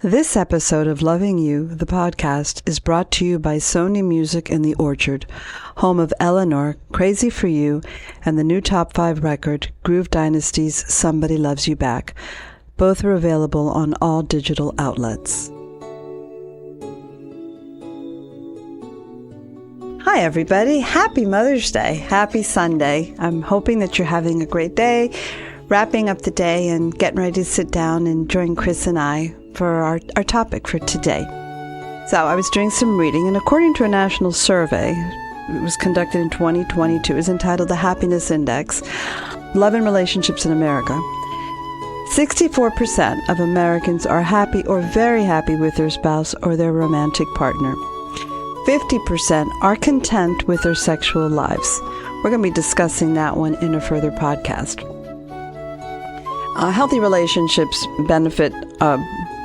This episode of Loving You, the podcast, is brought to you by Sony Music and The Orchard, home of Eleanor, Crazy for You, and the new top 5 record, Groove Dynasty's Somebody Loves You Back. Both are available on all digital outlets. Hi, everybody. Happy Mother's Day. Happy Sunday. I'm hoping that you're having a great day, wrapping up the day and getting ready to sit down and join Chris and I for our topic for today. So I was doing some reading, and according to a national survey, it was conducted in 2022, is entitled The Happiness Index, Love and Relationships in America. 64% of Americans are happy or very happy with their spouse or their romantic partner. 50% are content with their sexual lives. We're going to be discussing that one in a further podcast. Healthy relationships benefit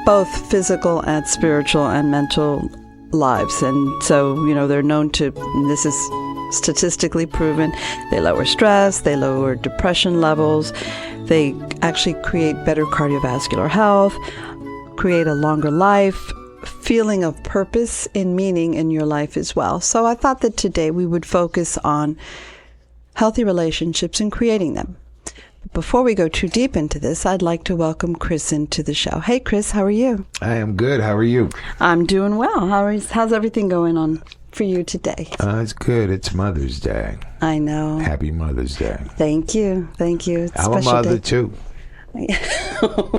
both physical and spiritual and mental lives. And so, they're known to, and this is statistically proven, they lower stress, they lower depression levels, they actually create better cardiovascular health, create a longer life, feeling of purpose and meaning in your life as well. So I thought that today we would focus on healthy relationships and creating them. Before we go too deep into this, I'd like to welcome Chris into the show. Hey, Chris, how are you? I am good. How are you? I'm doing well. How's everything going on for you today? It's good. It's Mother's Day. I know. Happy Mother's Day. Thank you. Thank you. I'm a mother, too.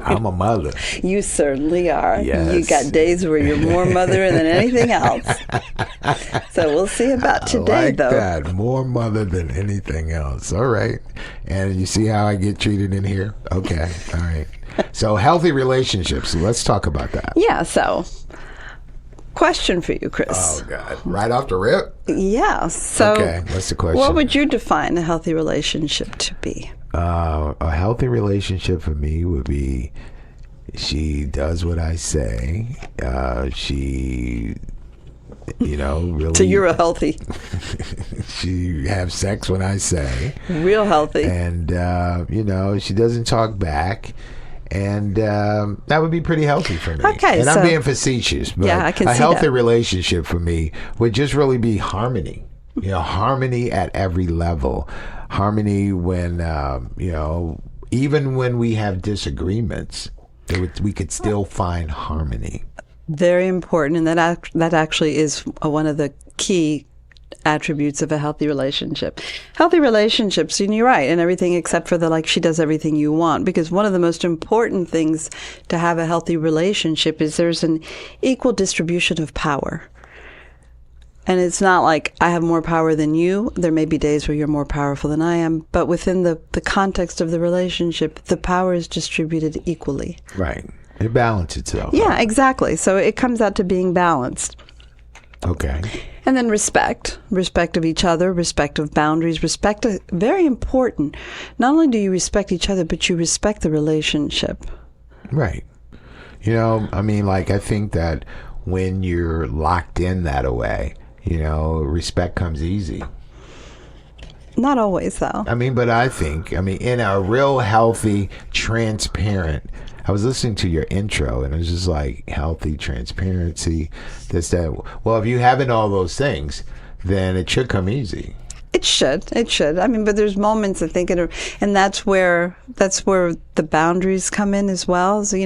I'm a mother. You certainly are. Yes. You got days where you're more mother than anything else. So we'll see about today, like though. That. More mother than anything else. All right. And you see how I get treated in here? Okay. All right. So healthy relationships. Let's talk about that. Yeah. So question for you, Chris. Oh, God. Right off the rip? Yeah. So okay. What's the question? What would you define a healthy relationship to be? A healthy relationship for me would be she does what I say. She, really. So you're a healthy. She have sex when I say. Real healthy. And, she doesn't talk back. And that would be pretty healthy for me. Okay, and I'm being facetious, but yeah, I can a see healthy that. relationship for me would just really be harmony. Harmony at every level. Harmony when, even when we have disagreements, we could still find harmony. Very important, and that actually is one of the key attributes of a healthy relationship. Healthy relationships, and you're right, and everything except for she does everything you want, because one of the most important things to have a healthy relationship is there's an equal distribution of power. And it's not like I have more power than you. There may be days where you're more powerful than I am, but within the context of the relationship, the power is distributed equally. Right. It balances itself. Yeah, exactly. So it comes out to being balanced. Okay. And then respect of each other, respect of boundaries, very important. Not only do you respect each other, but you respect the relationship. Right. I think that when you're locked in that way, respect comes easy. Not always, though. But I think, in a real healthy, transparent, I was listening to your intro and it was just like healthy transparency, this, that. Well, if you haven't all those things, then it should come easy. It should. But there's moments I think, and that's where the boundaries come in as well. So,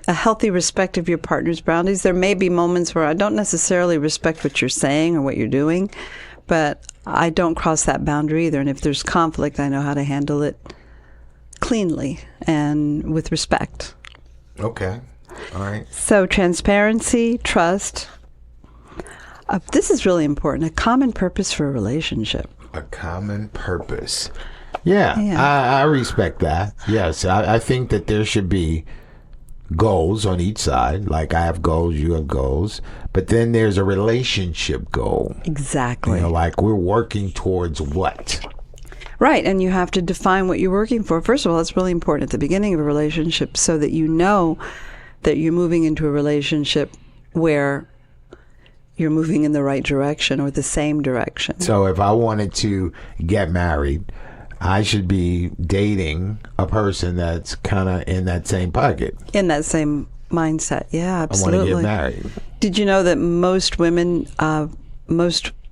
a healthy respect of your partner's boundaries. There may be moments where I don't necessarily respect what you're saying or what you're doing, but I don't cross that boundary either. And if there's conflict, I know how to handle it cleanly and with respect. Okay. All right. So transparency, trust. This is really important. A common purpose for a relationship. A common purpose. Yeah. I respect that. Yes. I think that there should be goals on each side. Like I have goals, you have goals, but then there's a relationship goal. Exactly. Like we're working towards what? Right, and you have to define what you're working for. First of all, it's really important at the beginning of a relationship so that you know that you're moving into a relationship where you're moving in the right direction or the same direction. So if I wanted to get married, I should be dating a person that's kind of in that same pocket. In that same mindset. Yeah, I absolutely. want to get married. Did you know that most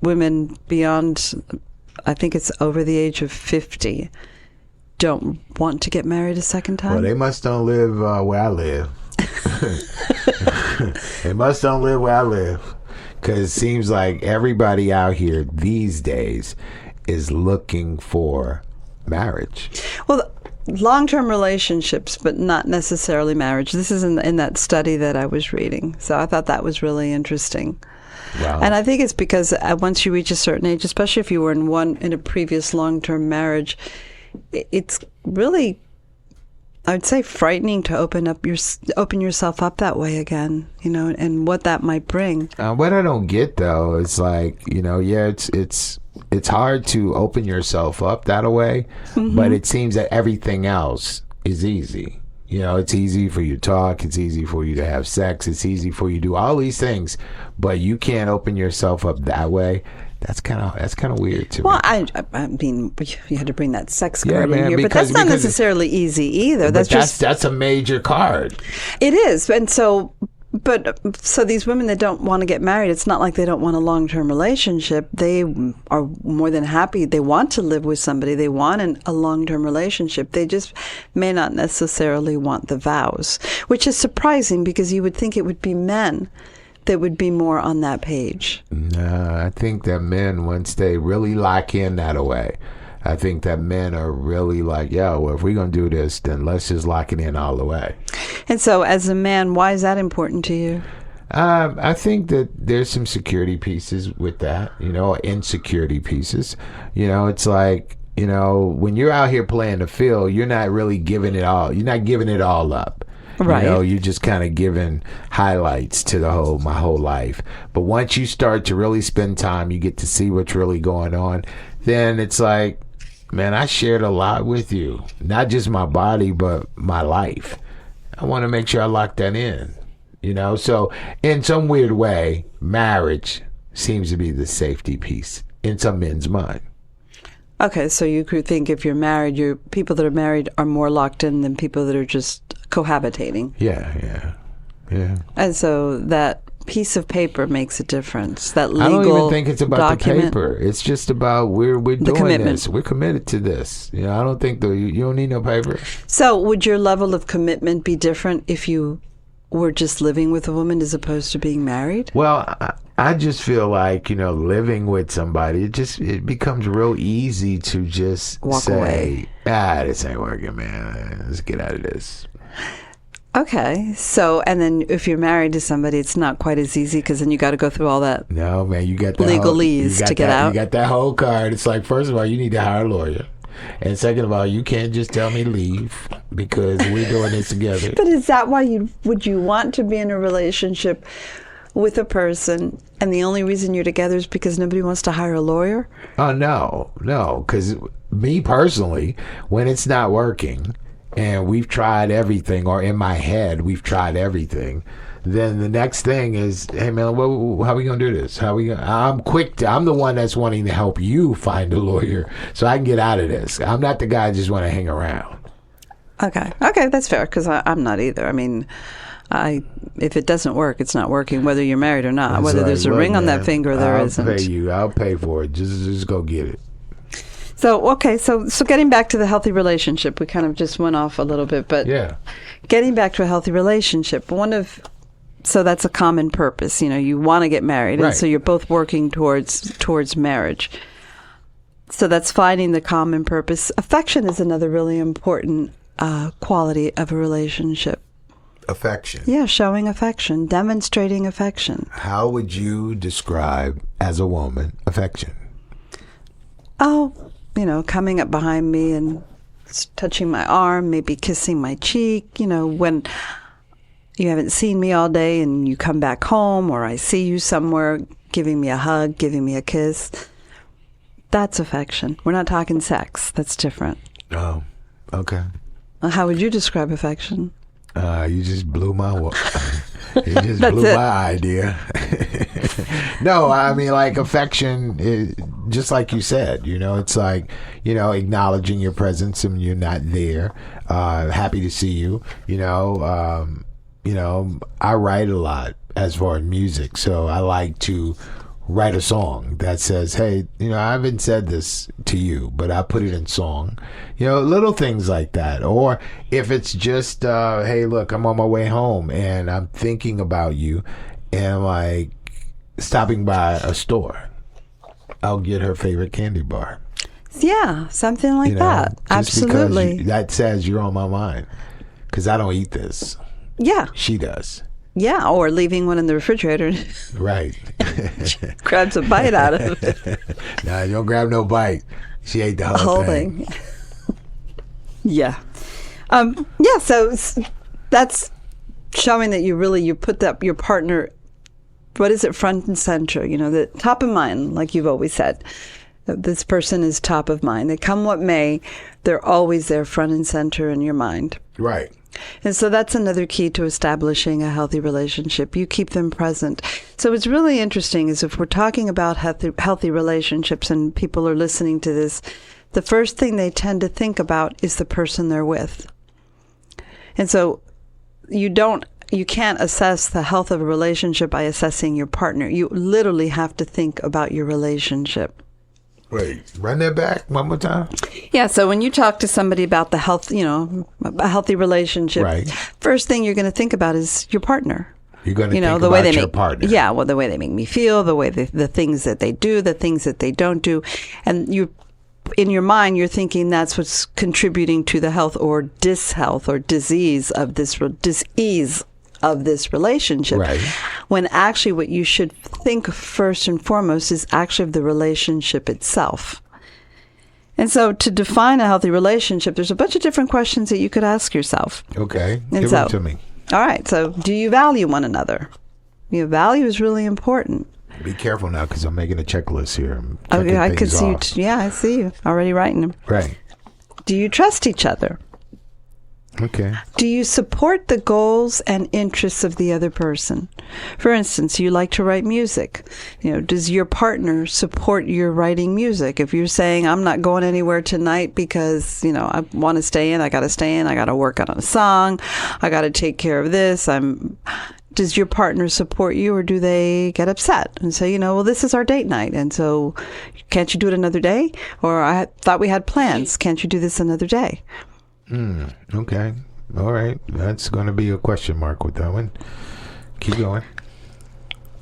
women beyond, I think it's over the age of 50, don't want to get married a second time? Well, they must don't live where I live. They must don't live where I live. Because it seems like everybody out here these days is looking for marriage. Well, long-term relationships, but not necessarily marriage. This is in that study that I was reading. So I thought that was really interesting. Wow. And I think it's because once you reach a certain age, especially if you were in a previous long-term marriage, it's really, I would say, frightening to open yourself up that way again, and what that might bring. What I don't get though is like, it's hard to open yourself up that way, but it seems that everything else is easy. It's easy for you to talk, it's easy for you to have sex, it's easy for you to do all these things, but you can't open yourself up that way. That's kind of weird to me. Well, I mean, you had to bring that sex card in here, because, but that's not necessarily easy either. That's a major card. It is, and so these women that don't want to get married, it's not like they don't want a long-term relationship. They are more than happy. They want to live with somebody. They want a long-term relationship. They just may not necessarily want the vows, which is surprising because you would think it would be men that would be more on that page. No, I think that men, once they really lock in that way, I think that men are really like, well, if we're going to do this, then let's just lock it in all the way. And so as a man, why is that important to you? I think that there's some security pieces with that, insecurity pieces. It's like, when you're out here playing the field, you're not really giving it all. You're not giving it all up. Right. You're just kind of giving highlights to my whole life. But once you start to really spend time, you get to see what's really going on. Then it's like, man, I shared a lot with you. Not just my body, but my life. I want to make sure I lock that in. So in some weird way, marriage seems to be the safety piece in some men's mind. Okay, so you could think if you're married, people that are married are more locked in than people that are just cohabitating. Yeah. And so that piece of paper makes a difference. That legal I don't even think it's about document, the paper. It's just about we're doing commitment. this. We're committed to this. I don't think you don't need no paper. So would your level of commitment be different if you were just living with a woman as opposed to being married? Well, I just feel like, living with somebody, it becomes real easy to just walk away. This ain't working, man. Let's get out of this. Okay. So, and then if you're married to somebody, it's not quite as easy because then you got to go through all that. No, man, you got that legalese to get out. You got that whole card. It's like, first of all, you need to hire a lawyer. And second of all, you can't just tell me leave because we're doing this together. But is that why would you want to be in a relationship with a person and the only reason you're together is because nobody wants to hire a lawyer? Oh, no. Because me personally, when it's not working and we've tried everything, or in my head, we've tried everything, then the next thing is, hey man, how are we gonna do this? I'm the one that's wanting to help you find a lawyer so I can get out of this. I'm not the guy that just want to hang around. Okay, that's fair because I'm not either. I mean, if it doesn't work, it's not working, whether you're married or not. That's whether right. there's a ring on that finger, there isn't. I'll pay you. I'll pay for it. Just go get it. So getting back to the healthy relationship, we kind of just went off a little bit, but yeah, getting back to a healthy relationship, so that's a common purpose. You want to get married, right. And so you're both working towards marriage. So that's finding the common purpose. Affection is another really important quality of a relationship. Affection. Yeah, showing affection, demonstrating affection. How would you describe, as a woman, affection? Oh, coming up behind me and touching my arm, maybe kissing my cheek, when you haven't seen me all day and you come back home or I see you somewhere, giving me a hug, giving me a kiss. That's affection. We're not talking sex. That's different. Oh, okay. How would you describe affection? You just blew my my idea. No, I mean, like, affection is just like you said, it's like, acknowledging your presence and you're not there. Happy to see you, I write a lot as far as music, so I like to write a song that says, hey, I haven't said this to you, but I put it in song. Little things like that. Or if it's just, hey, look, I'm on my way home and I'm thinking about you, and I'm like stopping by a store, I'll get her favorite candy bar. Yeah, something like that. Just Absolutely. Because that says you're on my mind, because I don't eat this. Yeah. She does. Yeah, or leaving one in the refrigerator. Right. Grabs a bite out of it. No, don't grab no bite. She ate the whole thing. Yeah. Yeah, so that's showing that you put your partner, what is it, front and center, the top of mind, like you've always said. This person is top of mind. They come what may, they're always there front and center in your mind. Right. And so that's another key to establishing a healthy relationship. You keep them present. So what's really interesting is if we're talking about healthy relationships and people are listening to this, the first thing they tend to think about is the person they're with. And so you can't assess the health of a relationship by assessing your partner. You literally have to think about your relationship. Wait, run that back one more time. Yeah, so when you talk to somebody about the health, a healthy relationship, right, first thing you're going to think about is your partner. You're going to think about your partner. Yeah, well, the way they make me feel, the things that they do, the things that they don't do. And in your mind, you're thinking that's what's contributing to the health or dishealth or disease of this relationship. Right. When actually what you should think first and foremost is actually of the relationship itself. And so to define a healthy relationship, there's a bunch of different questions that you could ask yourself. Okay. Give them to me. All right. So do you value one another? Value is really important. Be careful now, because I'm making a checklist here. Okay, I could see you. Yeah, I see you already writing them. Right. Do you trust each other? Okay. Do you support the goals and interests of the other person? For instance, you like to write music. Does your partner support your writing music? If you're saying, I'm not going anywhere tonight because, I want to stay in, I got to stay in, I got to work on a song, I got to take care of this, does your partner support you, or do they get upset and say, well, this is our date night, and so can't you do it another day? Or I thought we had plans. Can't you do this another day? Okay. All right. That's going to be a question mark with that one. Keep going.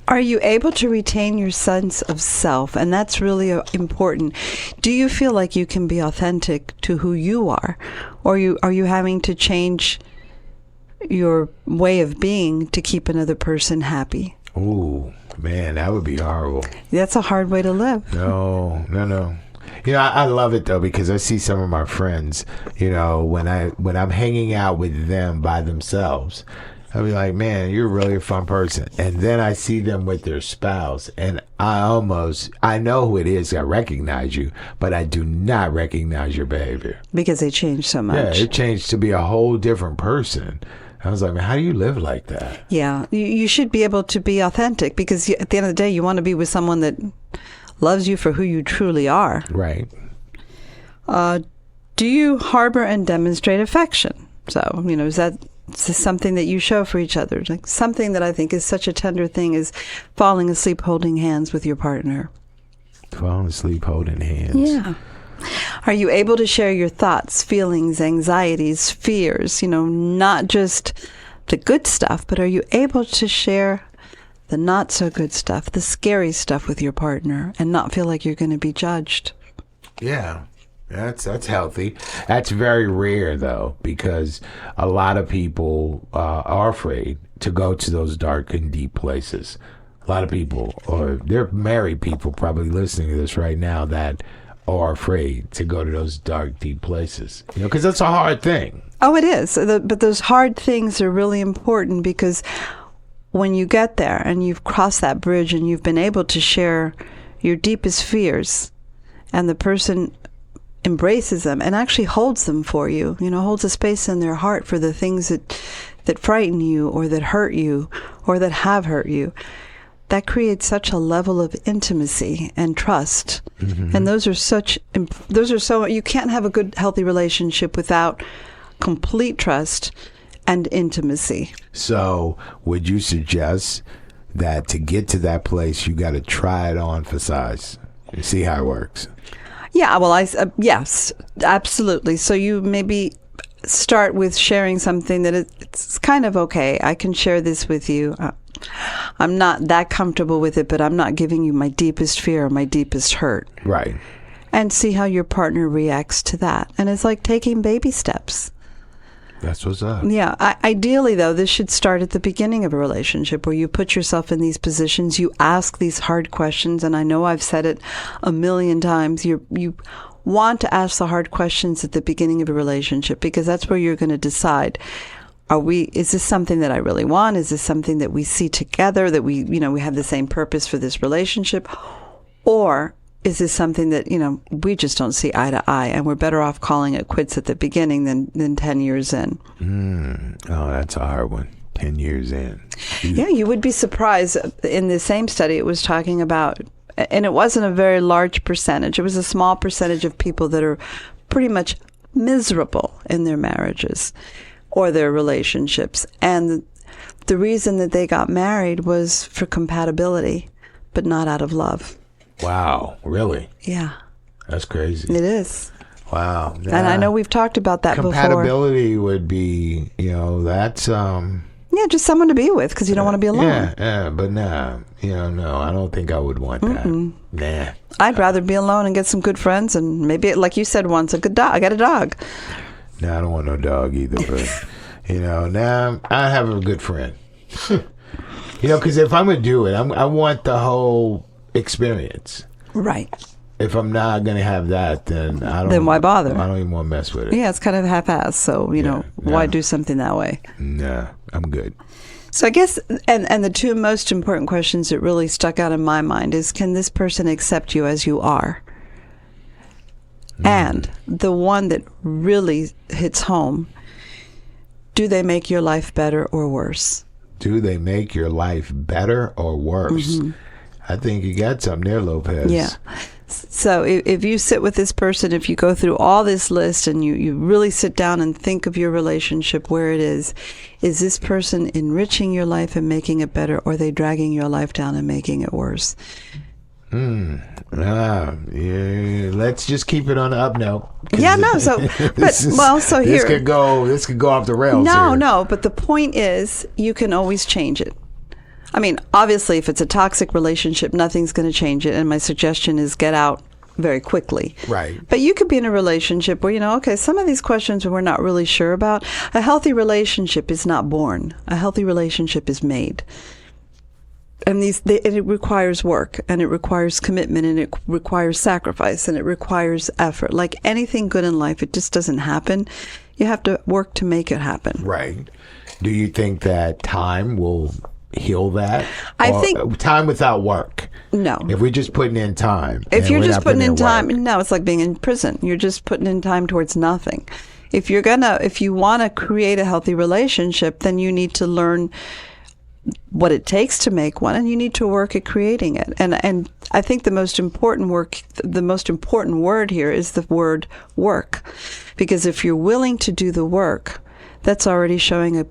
Are you able to retain your sense of self? And that's really important. Do you feel like you can be authentic to who you are? Or are you having to change your way of being to keep another person happy? Oh, man, that would be horrible. That's a hard way to live. No. I love it though, because I see some of my friends, when I'm hanging out with them by themselves, I'll be like, man, you're really a fun person. And then I see them with their spouse, and I know who it is. I recognize you, but I do not recognize your behavior. Because they changed so much. Yeah, it changed to be a whole different person. I was like, man, how do you live like that? Yeah, you should be able to be authentic, because at the end of the day, you want to be with someone that loves you for who you truly are. Right. Do you harbor and demonstrate affection? So, is that something that you show for each other? Like something that I think is such a tender thing is falling asleep holding hands with your partner. Falling asleep holding hands. Yeah. Are you able to share your thoughts, feelings, anxieties, fears? Not just the good stuff, but are you able to share the not so good stuff, the scary stuff with your partner, and not feel like you're going to be judged? Yeah, that's healthy. That's very rare though, because a lot of people are afraid to go to those dark and deep places. A lot of people, or they're married people probably listening to this right now, that are afraid to go to those dark, deep places. Because that's a hard thing. Oh, it is. But those hard things are really important, because when you get there and you've crossed that bridge and you've been able to share your deepest fears, and the person embraces them and actually holds them for you, holds a space in their heart for the things that frighten you or that hurt you or that have hurt you, that creates such a level of intimacy and trust. Mm-hmm. And those are so, you can't have a good, healthy relationship without complete trust and intimacy. So would you suggest that to get to that place, you got to try it on for size and see how it works? Yeah, well, yes, absolutely. So you maybe start with sharing something that it's kind of okay. I can share this with you. I'm not that comfortable with it, but I'm not giving you my deepest fear or my deepest hurt. Right. And see how your partner reacts to that. And it's like taking baby steps. That's what's up. Yeah. Ideally, though, this should start at the beginning of a relationship where you put yourself in these positions, you ask these hard questions. And I know I've said it a million times. You want to ask the hard questions at the beginning of a relationship because that's where you're going to decide, is this something that I really want? Is this something that we see together, that we have the same purpose for this relationship? Or is this something that, we just don't see eye to eye and we're better off calling it quits at the beginning than 10 years in? Oh, that's a hard one. 10 years in. Yeah, you would be surprised. In the same study, it was talking about, and it wasn't a very large percentage. It was a small percentage of people that are pretty much miserable in their marriages or their relationships. And the reason that they got married was for compatibility, but not out of love. Wow, really? Yeah. That's crazy. It is. Wow. And I know we've talked about that compatibility would be, that's... Yeah, just someone to be with because you don't want to be alone. Yeah, but no, I don't think I would want that. Nah. I'd rather be alone and get some good friends and maybe, like you said once, a good dog. I got a dog. No, I don't want no dog either, but, now I have a good friend. Because if I'm going to do it, I want the whole experience. Right. If I'm not going to have that, then I don't. Then why bother? I don't even want to mess with it. Yeah, it's kind of half-assed. So, why do something that way? Nah, I'm good. So I guess, and the two most important questions that really stuck out in my mind is, can this person accept you as you are? And the one that really hits home, do they make your life better or worse? Do they make your life better or worse? I think you got something there, Lopez. Yeah. So if you sit with this person, if you go through all this list and you really sit down and think of your relationship where it is this person enriching your life and making it better, or are they dragging your life down and making it worse? Yeah, let's just keep it on the up note. Yeah, no. So, here this could go off the rails. No. But the point is, you can always change it. I mean, obviously, if it's a toxic relationship, nothing's going to change it. And my suggestion is get out very quickly. Right. But you could be in a relationship where, some of these questions we're not really sure about. A healthy relationship is not born. A healthy relationship is made. And it requires work, and it requires commitment, and it requires sacrifice, and it requires effort. Like anything good in life, it just doesn't happen. You have to work to make it happen. Right. Do you think that time will heal that? I think time without work. No. If we're just putting in time. If you're just putting in time, work. no, it's like being in prison. You're just putting in time towards nothing. If you want to create a healthy relationship, then you need to learn what it takes to make one, and you need to work at creating it. And I think the most important word here is the word work. Because if you're willing to do the work, that's already showing a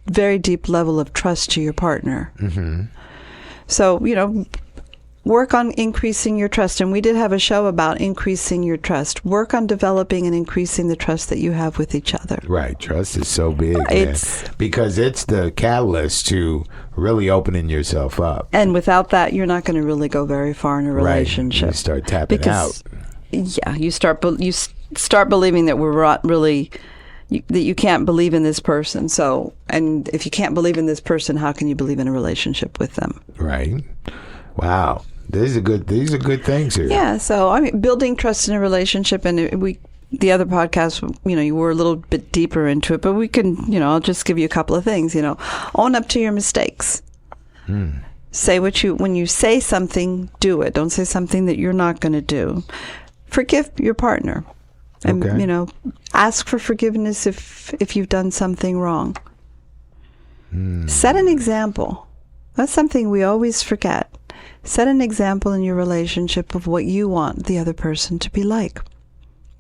very deep level of trust to your partner. Mm-hmm. So, work on increasing your trust. And we did have a show about increasing your trust. Work on developing and increasing the trust that you have with each other. Right. Trust is so big, man. Because it's the catalyst to really opening yourself up. And without that, you're not going to really go very far in a relationship. Right. You start tapping out. Yeah. You start believing that we're not really... that you can't believe in this person. So, and if you can't believe in this person, how can you believe in a relationship with them? Right. Wow. These are good things here. Yeah. So, building trust in a relationship, and the other podcast, you were a little bit deeper into it, but we can, I'll just give you a couple of things, own up to your mistakes. Say when you say something, do it. Don't say something that you're not going to do. Forgive your partner. And, ask for forgiveness if you've done something wrong. Set an example. That's something we always forget. Set an example in your relationship of what you want the other person to be like.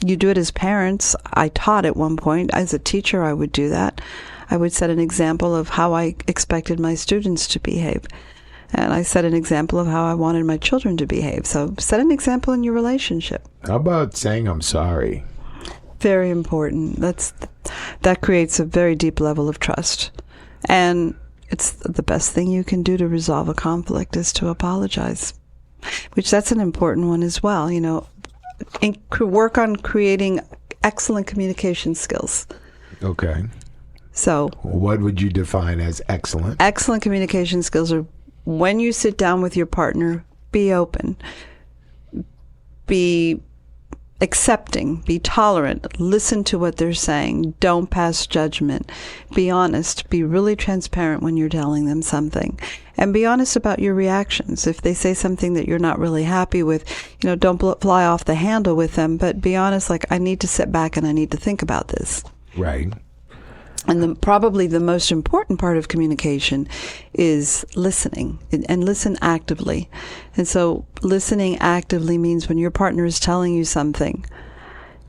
You do it as parents. I taught at one point. As a teacher, I would do that. I would set an example of how I expected my students to behave. And I set an example of how I wanted my children to behave. So set an example in your relationship. How about saying I'm sorry? Very important. That creates a very deep level of trust. And it's the best thing you can do to resolve a conflict is to apologize, which that's an important one as well. You know, work on creating excellent communication skills. Okay. So what would you define as excellent? Excellent communication skills are when you sit down with your partner, be open, be accepting, be tolerant, listen to what they're saying, don't pass judgment, be honest, be really transparent when you're telling them something, and be honest about your reactions. If they say something that you're not really happy with, you know, don't fly off the handle with them, but be honest, like, I need to sit back and I need to think about this. Right. And probably the most important part of communication is listening, and listen actively. And so listening actively means when your partner is telling you something,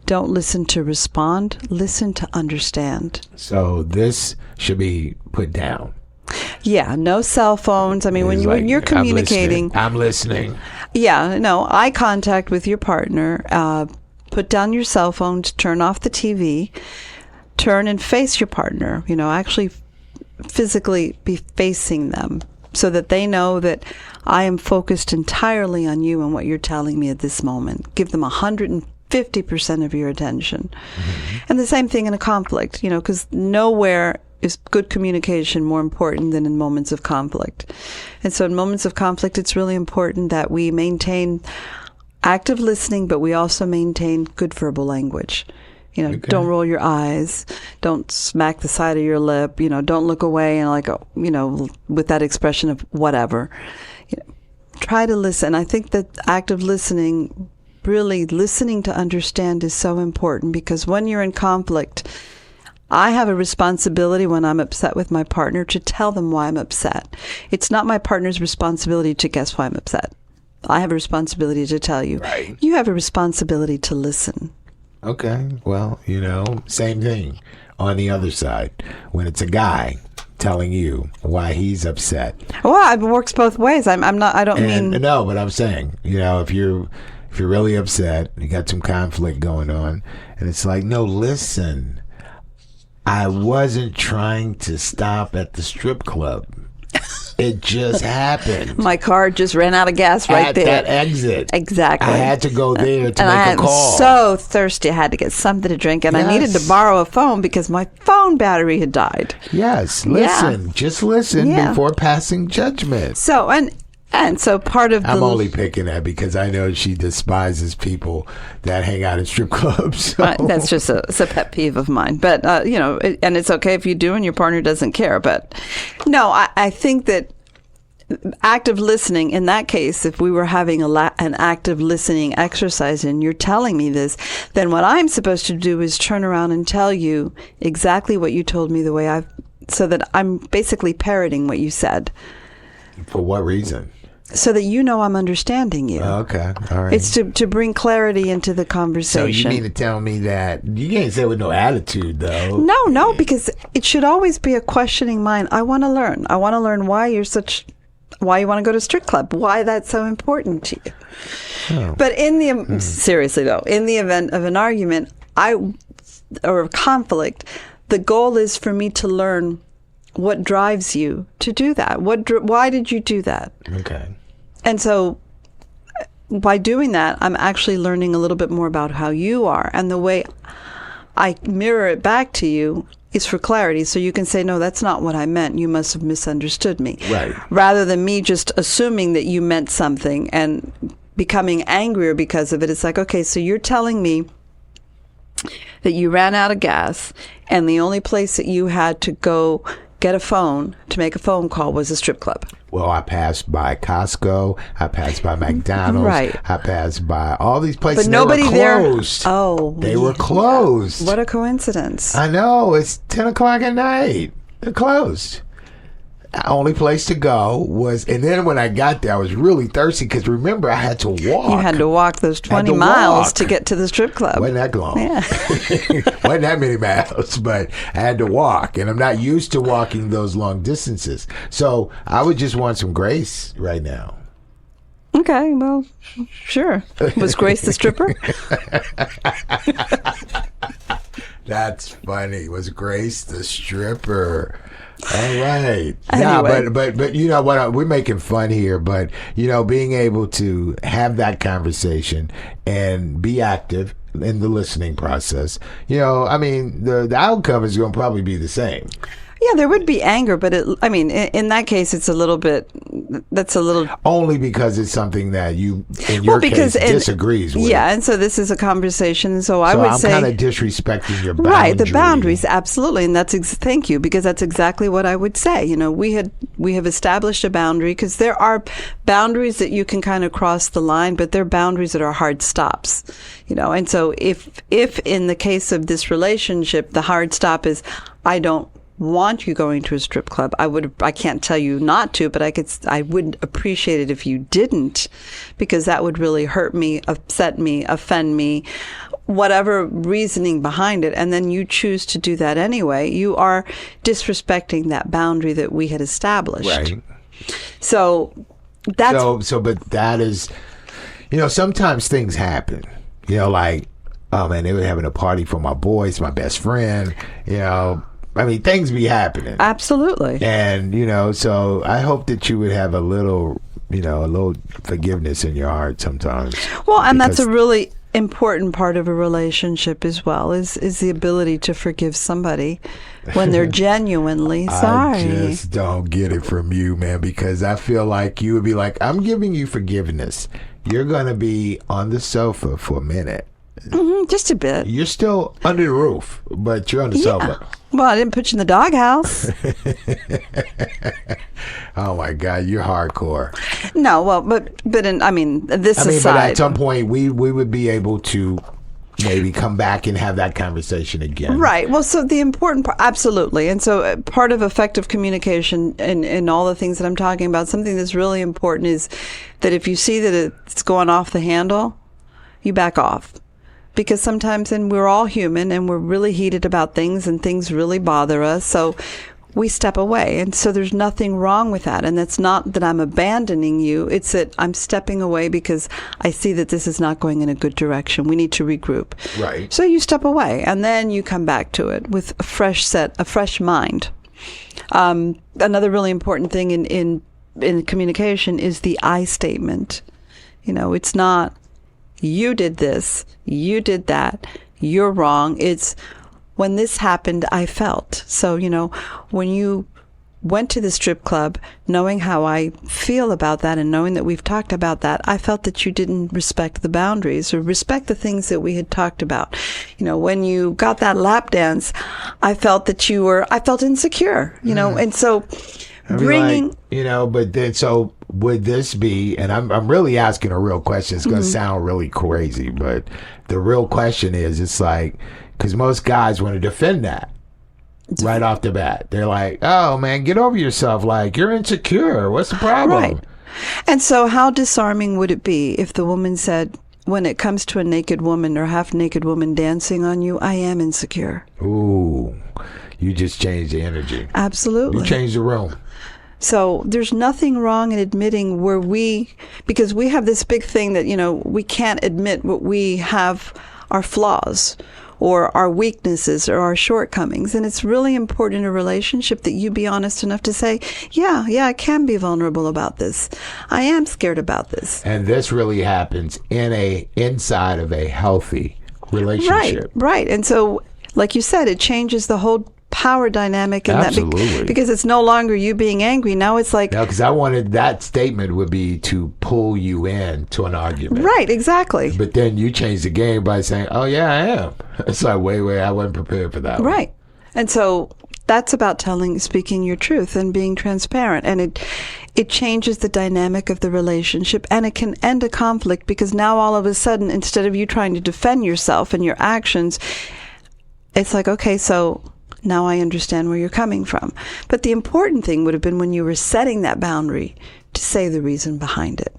don't listen to respond, listen to understand. So this should be put down. Yeah, no cell phones. I mean, when you're communicating. I'm listening. Yeah, no, eye contact with your partner. Put down your cell phone, turn off the TV. Turn and face your partner, you know, actually physically be facing them so that they know that I am focused entirely on you and what you're telling me at this moment. Give them 150% of your attention. Mm-hmm. And the same thing in a conflict, you know, because nowhere is good communication more important than in moments of conflict. And so in moments of conflict, it's really important that we maintain active listening, but we also maintain good verbal language. You know, Don't roll your eyes. Don't smack the side of your lip. You know, don't look away and with that expression of whatever. You know, try to listen. I think that active listening, really listening to understand, is so important, because when you're in conflict, I have a responsibility when I'm upset with my partner to tell them why I'm upset. It's not my partner's responsibility to guess why I'm upset. I have a responsibility to tell you. Right. You have a responsibility to listen. Okay, well, you know, same thing on the other side. When it's a guy telling you why he's upset. Well, it works both ways. I don't mean. No, but I'm saying, you know, if you're really upset, you got some conflict going on, and it's like, no, listen, I wasn't trying to stop at the strip club. It just happened. My car just ran out of gas right there. At that exit. Exactly. I had to go there to make a call. I was so thirsty. I had to get something to drink, and I needed to borrow a phone because my phone battery had died. Yes. Listen. Yeah. Just listen before passing judgment. So, and so part of I'm only picking that because I know she despises people that hang out in strip clubs. So. That's just it's a pet peeve of mine. But, you know, and it's okay if you do and your partner doesn't care. But no, I think that active listening, in that case, if we were having an active listening exercise and you're telling me this, then what I'm supposed to do is turn around and tell you exactly what you told me so that I'm basically parroting what you said. For what reason? So that you know I'm understanding you. Okay, all right. It's to bring clarity into the conversation. So you mean to tell me that you can't say it with no attitude, though? No, because it should always be a questioning mind. I want to learn. I want to learn why you want to go to strip club, why that's so important to you. Oh. But seriously though, in the event of an argument or a conflict, the goal is for me to learn what drives you to do that. Why did you do that? Okay. And so by doing that, I'm actually learning a little bit more about how you are, and the way I mirror it back to you is for clarity. So you can say, no, that's not what I meant. You must have misunderstood me. Right. Rather than me just assuming that you meant something and becoming angrier because of it. It's like, okay, so you're telling me that you ran out of gas and the only place that you had to go get a phone to make a phone call was a strip club. Well, I passed by Costco. I passed by McDonald's. Right. I passed by all these places. But nobody there. Oh, they were closed. What a coincidence! I know. It's 10 o'clock at night. They're closed. only place to go was, and then when I got there, I was really thirsty because remember, I had to walk. You had to walk those 20 miles to get to the strip club. Wasn't that long. Yeah. Wasn't that many miles, but I had to walk, and I'm not used to walking those long distances. So I would just want some grace right now. Okay, well, sure. Was Grace the stripper? That's funny. Was Grace the stripper? All right. Anyway. Yeah, but you know what? We're making fun here, but you know, being able to have that conversation and be active in the listening process. You know, I mean, the outcome is going to probably be the same. Yeah, there would be anger, but in that case, it's a little bit. That's a little only because it's something that you, in your case, disagrees with. Yeah, and so this is a conversation. So I would say I'm kind of disrespecting your boundary. Right, the boundaries, absolutely, and that's thank you, because that's exactly what I would say. You know, we have established a boundary because there are boundaries that you can kind of cross the line, but there are boundaries that are hard stops. You know, and so if in the case of this relationship, the hard stop is I don't want you going to a strip club. I can't tell you not to, but I would appreciate it if you didn't, because that would really hurt me, upset me, offend me, whatever reasoning behind it. And then you choose to do that anyway. You are disrespecting that boundary that we had established. Right. So that's but that is, you know, sometimes things happen, you know, like, oh man, they were having a party for my boys, my best friend, you know, I mean, things be happening. Absolutely. And, you know, so I hope that you would have a little forgiveness in your heart sometimes. Well, and that's a really important part of a relationship as well, is the ability to forgive somebody when they're genuinely sorry. I just don't get it from you, man, because I feel like you would be like, I'm giving you forgiveness. You're going to be on the sofa for a minute. Mm-hmm, just a bit. You're still under the roof, but you're on the sofa. Well, I didn't put you in the doghouse. Oh my God, you're hardcore. No, well, but aside, but at some point we would be able to maybe come back and have that conversation again. Right. Well, so the important part, absolutely. And so part of effective communication and all the things that I'm talking about, something that's really important is that if you see that it's going off the handle, you back off. Because sometimes, and we're all human, and we're really heated about things, and things really bother us, so we step away. And so there's nothing wrong with that. And that's not that I'm abandoning you, it's that I'm stepping away because I see that this is not going in a good direction. We need to regroup. Right. So you step away, and then you come back to it with a fresh mind. Another really important thing in communication is the I statement. You know, it's not, you did this, you did that, you're wrong. It's, when this happened, I felt. So, you know, when you went to the strip club, knowing how I feel about that and knowing that we've talked about that, I felt that you didn't respect the boundaries or respect the things that we had talked about. You know, when you got that lap dance, I felt that I felt insecure, you know, and so bringing... Like, you know, but then, so would this be, and I'm really asking a real question, it's going to sound really crazy, but the real question is, it's like, because most guys want to defend that right off the bat. They're like, oh man, get over yourself, like, you're insecure, what's the problem? Right. And so how disarming would it be if the woman said, when it comes to a naked woman or half naked woman dancing on you, I am insecure. Ooh, you just changed the energy. Absolutely. You changed the room. So there's nothing wrong in admitting because we have this big thing that, you know, we can't admit what we have, our flaws or our weaknesses or our shortcomings. And it's really important in a relationship that you be honest enough to say, yeah, I can be vulnerable about this. I am scared about this. And this really happens inside of a healthy relationship. Right. And so, like you said, it changes the whole power dynamic in Absolutely. that because it's no longer you being angry. Now it's like, no, because I wanted that statement would be to pull you in to an argument. Right, exactly. But then you changed the game by saying, oh yeah, I am. It's like, wait, I wasn't prepared for that. Right. One. And so that's about speaking your truth and being transparent. And it changes the dynamic of the relationship, and it can end a conflict because now all of a sudden, instead of you trying to defend yourself and your actions, it's like, okay, so Now I understand where you're coming from. But the important thing would have been when you were setting that boundary to say the reason behind it.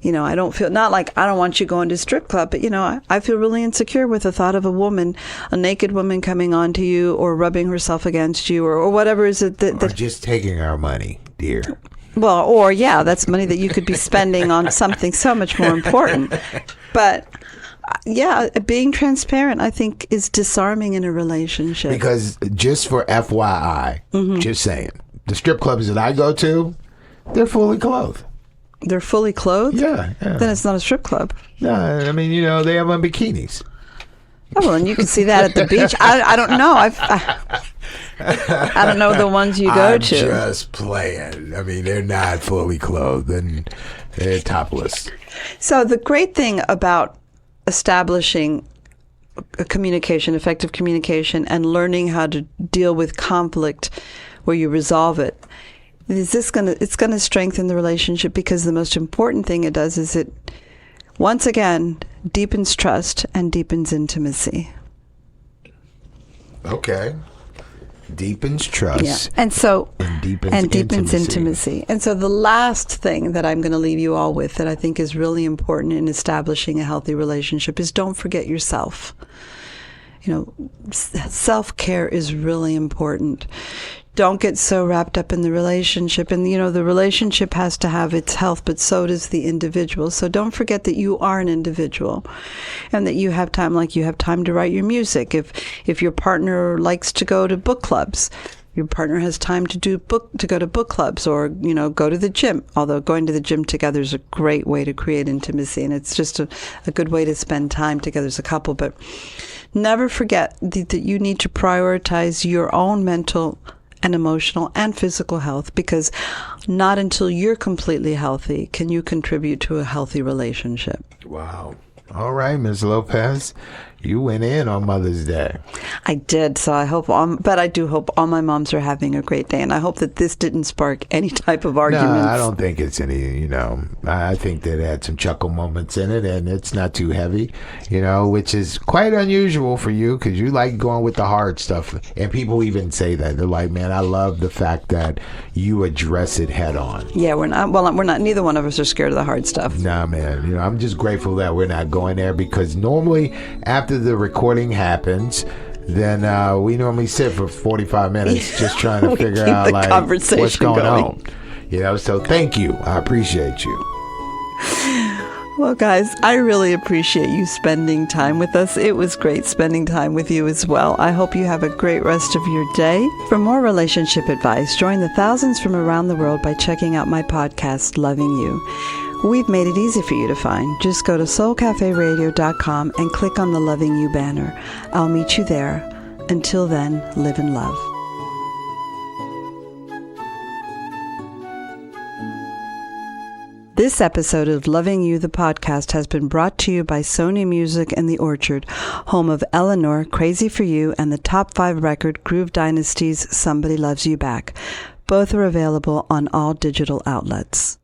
I don't feel, not like I don't want you going to a strip club, but, I feel really insecure with the thought of a naked woman coming onto you or rubbing herself against you or whatever is it that... Or just taking our money, dear. Well, or, yeah, that's money that you could be spending on something so much more important. But, yeah, being transparent, I think, is disarming in a relationship. Because just for FYI, just saying, the strip clubs that I go to, they're fully clothed. They're fully clothed? Yeah. Then it's not a strip club. No, I mean, they have on bikinis. Oh, well, and you can see that at the beach. I don't know. I don't know the ones you go to. I'm just playing. I mean, they're not fully clothed and they're topless. So the great thing about establishing effective communication, and learning how to deal with conflict where you resolve it, it's going to strengthen the relationship, because the most important thing it does is it, once again, deepens trust and deepens intimacy. Okay. Deepens trust. Yeah. And deepens intimacy. intimacy. And so the last thing that I'm going to leave you all with that I think is really important in establishing a healthy relationship is don't forget yourself. Self-care is really important. Don't get so wrapped up in the relationship. And, the relationship has to have its health, but so does the individual. So don't forget that you are an individual and that you have time, like you have time to write your music. If your partner likes to go to book clubs, your partner has time to go to book clubs, or, go to the gym. Although going to the gym together is a great way to create intimacy, and it's just a good way to spend time together as a couple. But never forget that you need to prioritize your own mental and emotional and physical health, because not until you're completely healthy can you contribute to a healthy relationship. Wow. All right, Ms. Lopez, you went in on Mother's Day. I did, so I hope, but I do hope all my moms are having a great day, and I hope that this didn't spark any type of arguments. No, I don't think it's any, I think that it had some chuckle moments in it, and it's not too heavy, which is quite unusual for you, because you like going with the hard stuff, and people even say that. They're like, man, I love the fact that you address it head on. Yeah, we're not, neither one of us are scared of the hard stuff. Nah, man, I'm just grateful that we're not going there, because normally after the recording happens, then we normally sit for 45 minutes just trying to figure out what's going on. So thank you. I appreciate you. Well, guys, I really appreciate you spending time with us. It was great spending time with you as well. I hope you have a great rest of your day. For more relationship advice, join the thousands from around the world by checking out my podcast, Loving You. We've made it easy for you to find. Just go to soulcaferadio.com and click on the Loving You banner. I'll meet you there. Until then, live in love. This episode of Loving You, the podcast, has been brought to you by Sony Music and The Orchard, home of Eleanor, Crazy for You, and the top 5 record, Groove Dynasty's Somebody Loves You Back. Both are available on all digital outlets.